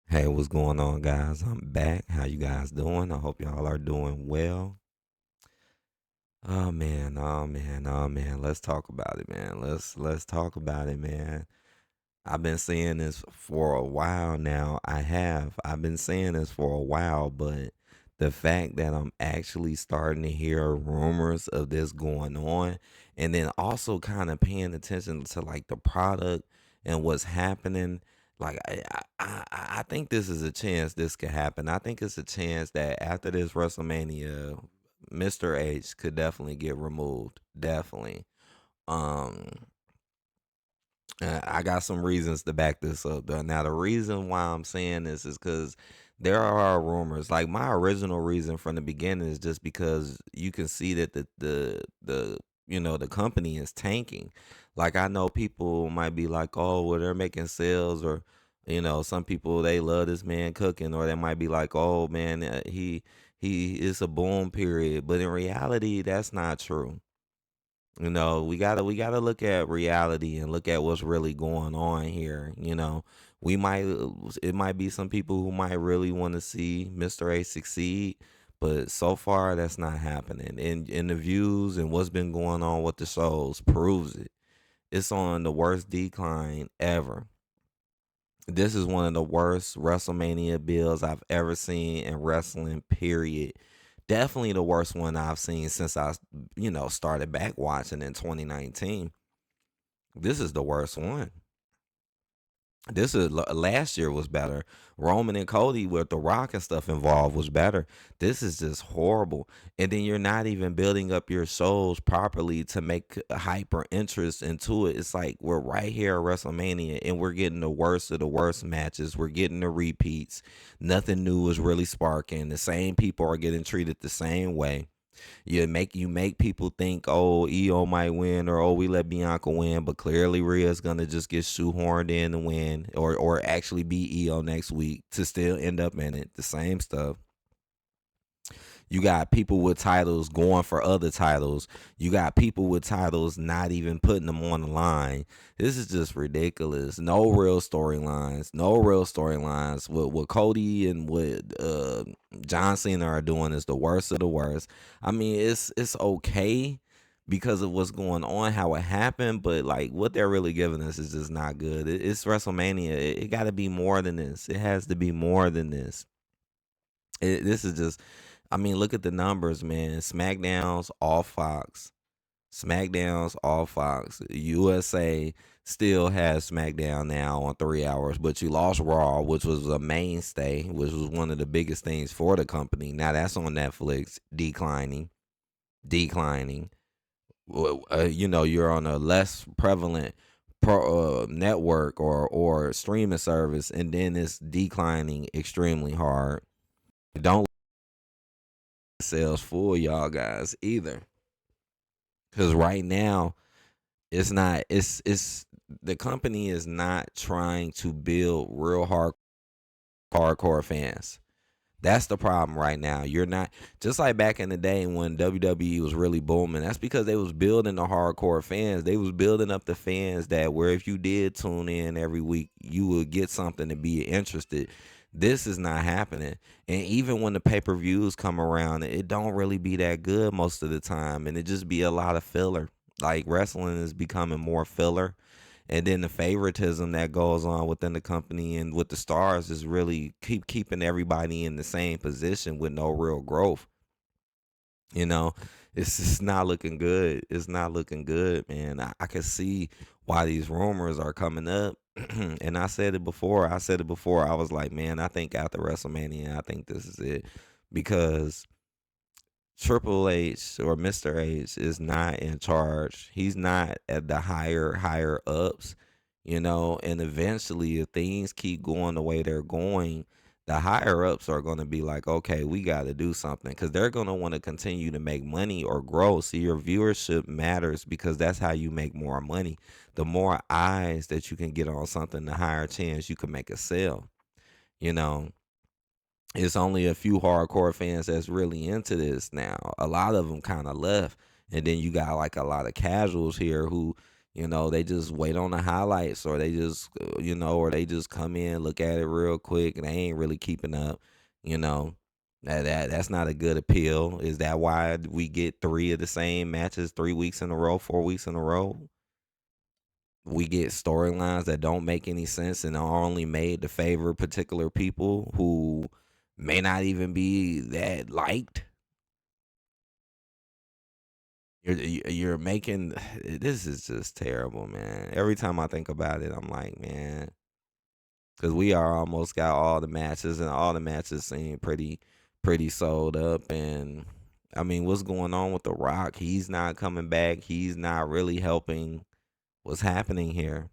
Hey, what's going on, guys? I'm back. How you guys doing? I hope y'all are doing well. Oh man, oh man, oh man. Let's talk about it, man. Let's talk about it, man. I've been saying this for a while now. I've been saying this for a while, but the fact that I'm actually starting to hear rumors of this going on, and then also kind of paying attention to like the product and what's happening. Like I think this is a chance this could happen. I think it's a chance that after this WrestleMania, Mr. H could definitely get removed. Definitely. Um, I got some reasons to back this up. Though. Now, the reason why I'm saying this is because there are rumors. Like my original reason from the beginning is just because you can see that the company is tanking. Like I know people might be like, oh, well, they're making sales, or some people they love this man cooking, or they might be like, oh man, he is a boom period. But in reality, that's not true. We gotta look at reality and look at what's really going on here. We might it might be some people who might really want to see Mr. A succeed, but so far that's not happening. And the views and what's been going on with the shows proves it. It's on the worst decline ever. This is one of the worst WrestleMania bills I've ever seen in wrestling, period. Definitely the worst one I've seen since I started back watching in 2019. This is the worst one. Last year was better. Roman and Cody with the Rock and stuff involved was better. This is just horrible. And then you're not even building up your shows properly to make hyper interest into it. It's like we're right here at WrestleMania and we're getting the worst of the worst matches. We're getting the repeats. Nothing new is really sparking. The same people are getting treated the same way. You make people think, oh, EO might win, or oh, we let Bianca win, but clearly Rhea's gonna just get shoehorned in to win, or actually be EO next week to still end up in it. The same stuff. You got people with titles going for other titles. You got people with titles not even putting them on the line. This is just ridiculous. No real storylines. No real storylines. What Cody and what John Cena are doing is the worst of the worst. I mean, it's okay because of what's going on, how it happened, but like what they're really giving us is just not good. It's WrestleMania. It got to be more than this. It has to be more than this. This is just, I mean, look at the numbers, man. SmackDowns, all Fox. USA still has SmackDown now on 3 hours, but you lost Raw, which was a mainstay, which was one of the biggest things for the company. Now that's on Netflix, declining. You're on a less prevalent network or streaming service, and then it's declining extremely hard. Don't let sales fool y'all guys either, because right now it's the company is not trying to build real hardcore fans. That's the problem right now. You're not, just like back in the day when WWE was really booming. That's because they was building the hardcore fans. They was building up the fans that where if you did tune in every week, you would get something to be interested. This is not happening. And even when the pay-per-views come around, it don't really be that good most of the time, and it just be a lot of filler. Like wrestling is becoming more filler, and then the favoritism that goes on within the company and with the stars is really keeping everybody in the same position with no real growth. You know, it's just not looking good. It's not looking good, man. I can see why these rumors are coming up. And I said it before. I was like, man, I think after WrestleMania, I think this is it. Because Triple H or Mr. H is not in charge. He's not at the higher ups, and eventually if things keep going the way they're going, the higher ups are going to be like, okay, we got to do something, cuz they're going to want to continue to make money or grow. See, your viewership matters because that's how you make more money. The more eyes that you can get on something, the higher chance you can make a sale, you know it's only a few hardcore fans that's really into this now. A lot of them kind of left, and then you got like a lot of casuals here who, They just wait on the highlights, or they just, or they just come in, look at it real quick, and they ain't really keeping up. You know, that's not a good appeal. Is that why we get three of the same matches 3 weeks in a row, 4 weeks in a row? We get storylines that don't make any sense and are only made to favor particular people who may not even be that liked. You're making this is just terrible, man. Every time I think about it, I'm like, man, because we are almost got all the matches, and all the matches seem pretty sold up. And I mean, what's going on with The Rock? He's not coming back. He's not really helping. What's happening here?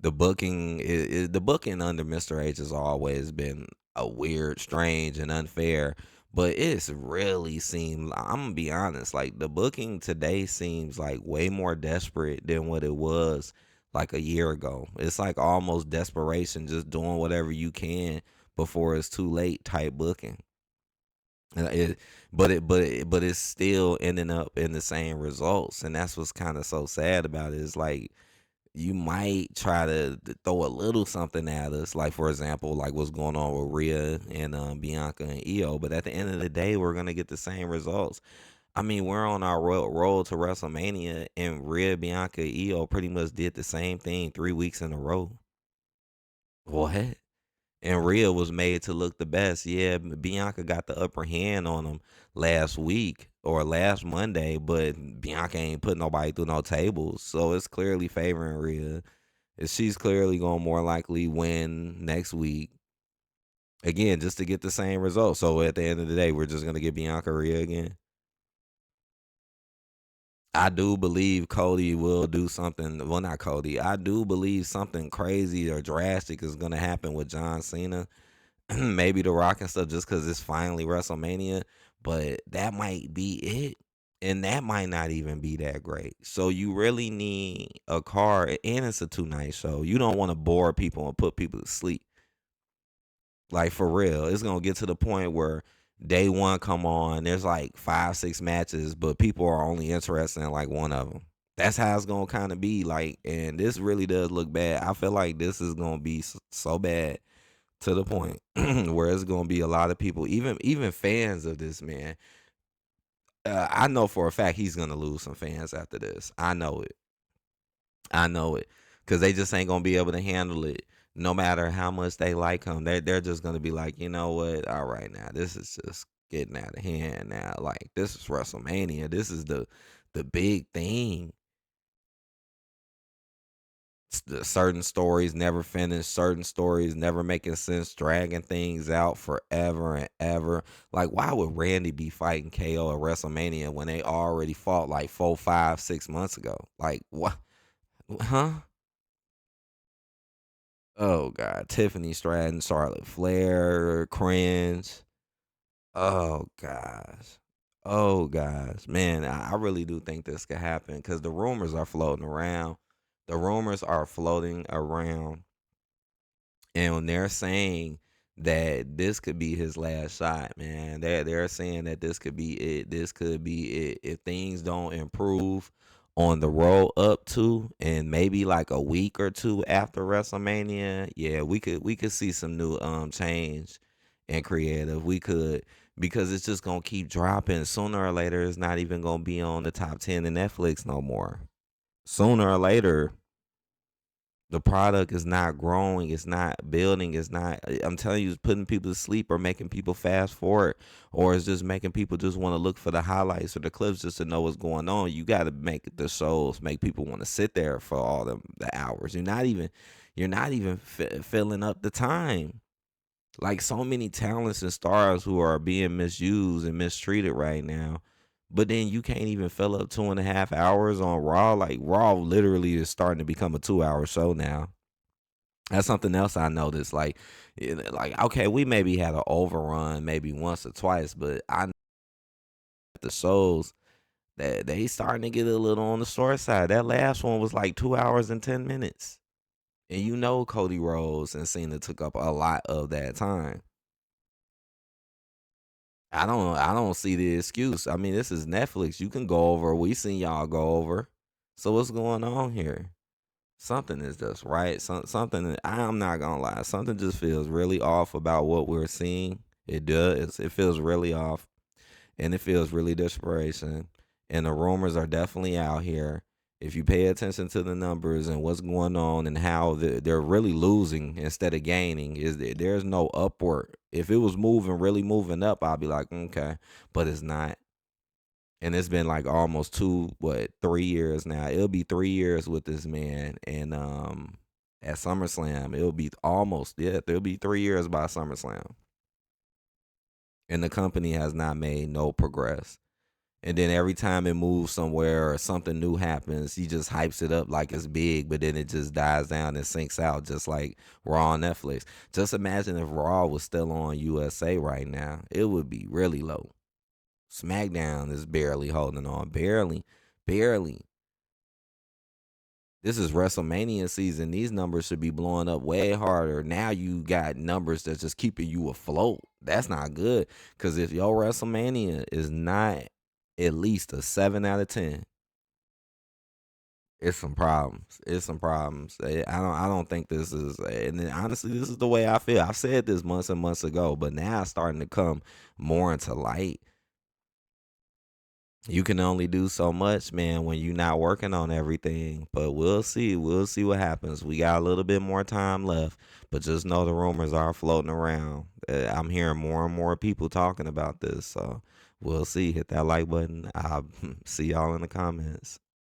The booking under Mr. H has always been a weird, strange, and unfair. But it's really seemed, I'm gonna be honest, like the booking today seems like way more desperate than what it was like a year ago. It's like almost desperation, just doing whatever you can before it's too late type booking. And but it's still ending up in the same results, and that's what's kind of so sad about it. Is like you might try to throw a little something at us, like for example, like what's going on with Rhea and Bianca and Io. But at the end of the day, we're gonna get the same results. I mean, we're on our road to WrestleMania, and Rhea, Bianca, Io pretty much did the same thing 3 weeks in a row. What? And Rhea was made to look the best. Yeah, Bianca got the upper hand on him last week or last Monday, but Bianca ain't put nobody through no tables, so it's clearly favoring Rhea. She's clearly going to more likely win next week again, just to get the same result. So at the end of the day, we're just going to get Bianca Rhea again. I do believe Cody will do something. Well, not Cody. I do believe something crazy or drastic is going to happen with John Cena. Maybe The Rock and stuff, just because it's finally WrestleMania. But that might be it. And that might not even be that great. So you really need a card, and it's a 2 night show. You don't want to bore people and put people to sleep. Like for real, it's gonna get to the point where day one come on, there's like 5, 6 matches, but people are only interested in like one of them. That's how it's gonna kind of be like, and this really does look bad. I feel like this is gonna be so bad to the point where it's gonna be a lot of people, even fans of this man. I know for a fact he's gonna lose some fans after this. I know it. I know it, because they just ain't gonna be able to handle it. No matter how much they like him, they're just gonna be like, you know what? All right, now this is just getting out of hand. Now, like this is WrestleMania. This is the big thing. The certain stories never finish. Certain stories never making sense. Dragging things out forever and ever. Like, why would Randy be fighting KO at WrestleMania when they already fought like 4, 5, 6 months ago? Like, what? Huh? Oh God, Tiffany Stratton, Charlotte Flair, cringe. Oh gosh. Oh gosh. Man, I really do think this could happen because the rumors are floating around. The rumors are floating around, and they're saying that this could be his last shot, man. They're saying that this could be it. This could be it if things don't improve on the road up to, and maybe like a week or two after WrestleMania. Yeah, we could see some new change and creative. We could, because it's just gonna keep dropping. Sooner or later, it's not even gonna be on the top 10 in Netflix no more. Sooner or later, the product is not growing, it's not building, it's not, I'm telling you, it's putting people to sleep or making people fast forward, or it's just making people just want to look for the highlights or the clips just to know what's going on. You got to make the shows make people want to sit there for all the hours. You're not even filling up the time. Like so many talents and stars who are being misused and mistreated right now. But then you can't even fill up 2.5 hours on Raw. Like Raw literally is starting to become a 2 hour show now. That's something else I noticed. Like okay, we maybe had an overrun maybe once or twice, but I know the shows that they starting to get a little on the short side. That last one was like 2 hours and 10 minutes, and Cody Rhodes and Cena took up a lot of that time. I don't see the excuse. I mean, this is Netflix. You can go over. We seen y'all go over. So what's going on here? Something is just right. Something I'm not gonna lie. Something just feels really off about what we're seeing. It does. It feels really off, and it feels really desperation. And the rumors are definitely out here. If you pay attention to the numbers and what's going on and how they're really losing instead of gaining, there's no upward. If it was moving, really moving up, I'll be like, okay, but it's not. And it's been like almost 3 years now. It'll be 3 years with this man, and at SummerSlam, it'll be almost, yeah, it'll be 3 years by SummerSlam, and the company has not made no progress. And then every time it moves somewhere or something new happens, he just hypes it up like it's big, but then it just dies down and sinks out, just like Raw on Netflix. Just imagine if Raw was still on USA right now, it would be really low. SmackDown is barely holding on, barely, barely. This is WrestleMania season. These numbers should be blowing up way harder. Now you got numbers that's just keeping you afloat. That's not good. Because if your WrestleMania is not at least a 7 out of 10, it's some problems. It's some problems. I don't think this is. And then honestly, this is the way I feel. I've said this months and months ago, but now it's starting to come more into light. You can only do so much, man, when you're not working on everything. But we'll see. We'll see what happens. We got a little bit more time left, but just know the rumors are floating around. I'm hearing more and more people talking about this. So we'll see. Hit that like button. I'll see y'all in the comments.